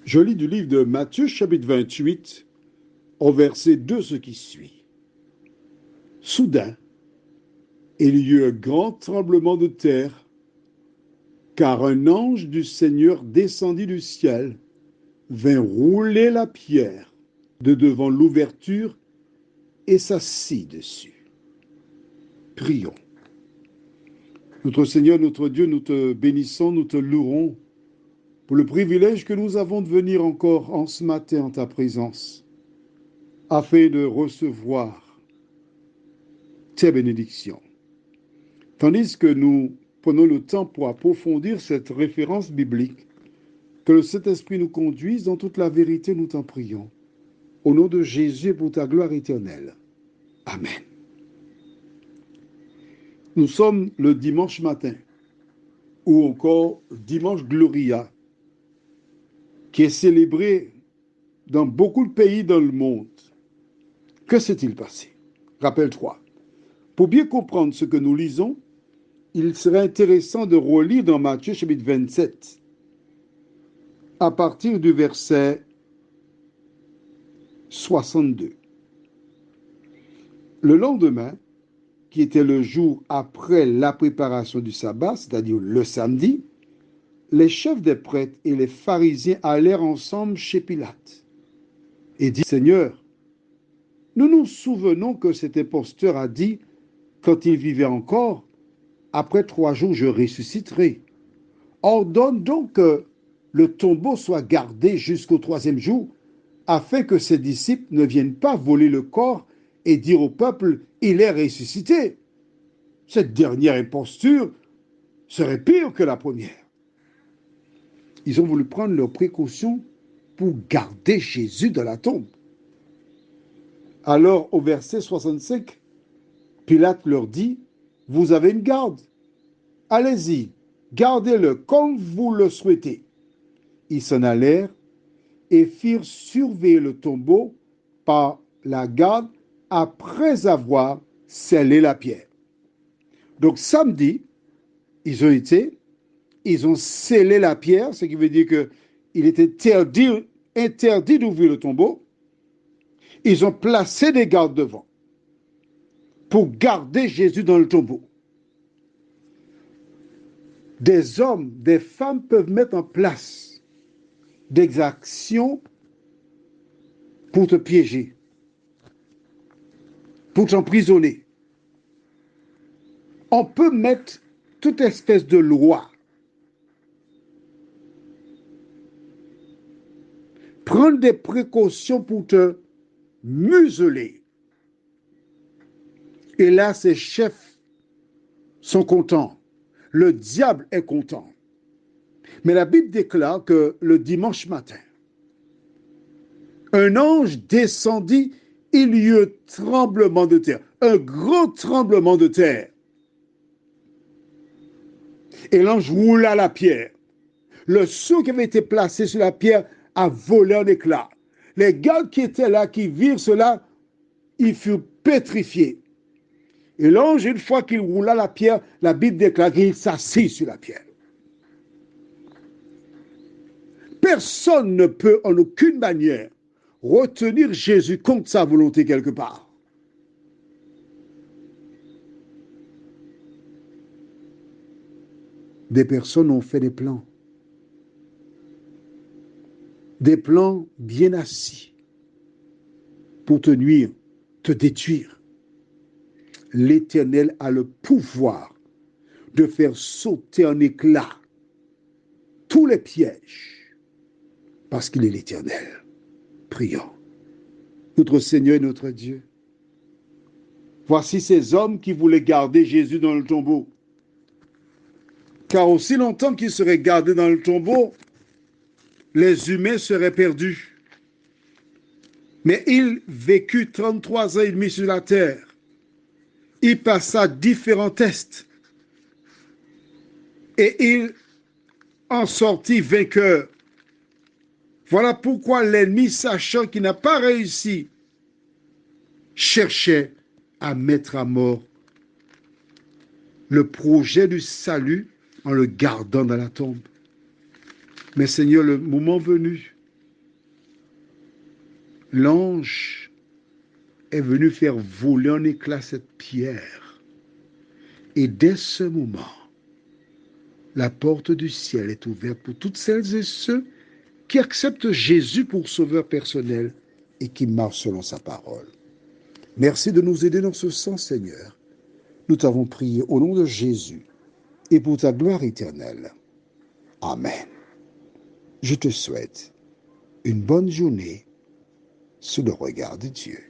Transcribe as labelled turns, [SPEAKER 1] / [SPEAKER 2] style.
[SPEAKER 1] Je lis du livre de Matthieu, chapitre 28, au verset 2, ce qui suit. Soudain, il y eut un grand tremblement de terre, car un ange du Seigneur descendit du ciel, vint rouler la pierre de devant l'ouverture et s'assit dessus. Prions. Notre Seigneur, notre Dieu, nous te bénissons, nous te louons pour le privilège que nous avons de venir encore en ce matin en ta présence, afin de recevoir tes bénédictions. Tandis que nous prenons le temps pour approfondir cette référence biblique, que le Saint-Esprit nous conduise dans toute la vérité, nous t'en prions. Au nom de Jésus, pour ta gloire éternelle. Amen. Nous sommes le dimanche matin, ou encore dimanche Gloria, qui est célébré dans beaucoup de pays dans le monde. Que s'est-il passé? Rappelle-toi. Pour bien comprendre ce que nous lisons, il serait intéressant de relire dans Matthieu chapitre 27, à partir du verset 62. Le lendemain, qui était le jour après la préparation du sabbat, c'est-à-dire le samedi, les chefs des prêtres et les pharisiens allèrent ensemble chez Pilate et dirent: Seigneur, nous nous souvenons que cet imposteur a dit, quand il vivait encore, après 3 jours je ressusciterai. Ordonne donc que le tombeau soit gardé jusqu'au 3e jour, afin que ses disciples ne viennent pas voler le corps et dire au peuple: il est ressuscité. Cette dernière imposture serait pire que la première. Ils ont voulu prendre leurs précautions pour garder Jésus dans la tombe. Alors, au verset 65, Pilate leur dit: vous avez une garde. Allez-y, gardez-le comme vous le souhaitez. Ils s'en allèrent et firent surveiller le tombeau par la garde après avoir scellé la pierre. Donc samedi, ils ont scellé la pierre, ce qui veut dire qu'il était interdit d'ouvrir le tombeau. Ils ont placé des gardes devant pour garder Jésus dans le tombeau. Des hommes, des femmes peuvent mettre en place des actions pour te piéger, pour t'emprisonner. On peut mettre toute espèce de loi, prendre des précautions pour te museler. Et là, ces chefs sont contents. Le diable est content. Mais la Bible déclare que le dimanche matin, un ange descendit, il y eut un tremblement de terre, un grand tremblement de terre. Et l'ange roula la pierre. Le sceau qui avait été placé sur la pierre a volé en éclats. Les gardes qui étaient là, qui virent cela, ils furent pétrifiés. Et l'ange, une fois qu'il roula la pierre, la Bible déclare qu'il s'assit sur la pierre. Personne ne peut en aucune manière retenir Jésus contre sa volonté quelque part. Des personnes ont fait des plans bien assis pour te nuire, te détruire. L'Éternel a le pouvoir de faire sauter en éclats tous les pièges, parce qu'il est l'Éternel. Prions. Notre Seigneur et notre Dieu, voici ces hommes qui voulaient garder Jésus dans le tombeau. Car aussi longtemps qu'il serait gardé dans le tombeau, les humains seraient perdus. Mais il vécut 33 ans et demi sur la terre. Il passa différents tests. Et il en sortit vainqueur. Voilà pourquoi l'ennemi, sachant qu'il n'a pas réussi, cherchait à mettre à mort le projet du salut en le gardant dans la tombe. Mais Seigneur, le moment venu, l'ange est venu faire voler en éclats cette pierre. Et dès ce moment, la porte du ciel est ouverte pour toutes celles et ceux qui acceptent Jésus pour sauveur personnel et qui marchent selon sa parole. Merci de nous aider dans ce sens, Seigneur. Nous t'avons prié au nom de Jésus et pour ta gloire éternelle. Amen. Je te souhaite une bonne journée sous le regard de Dieu.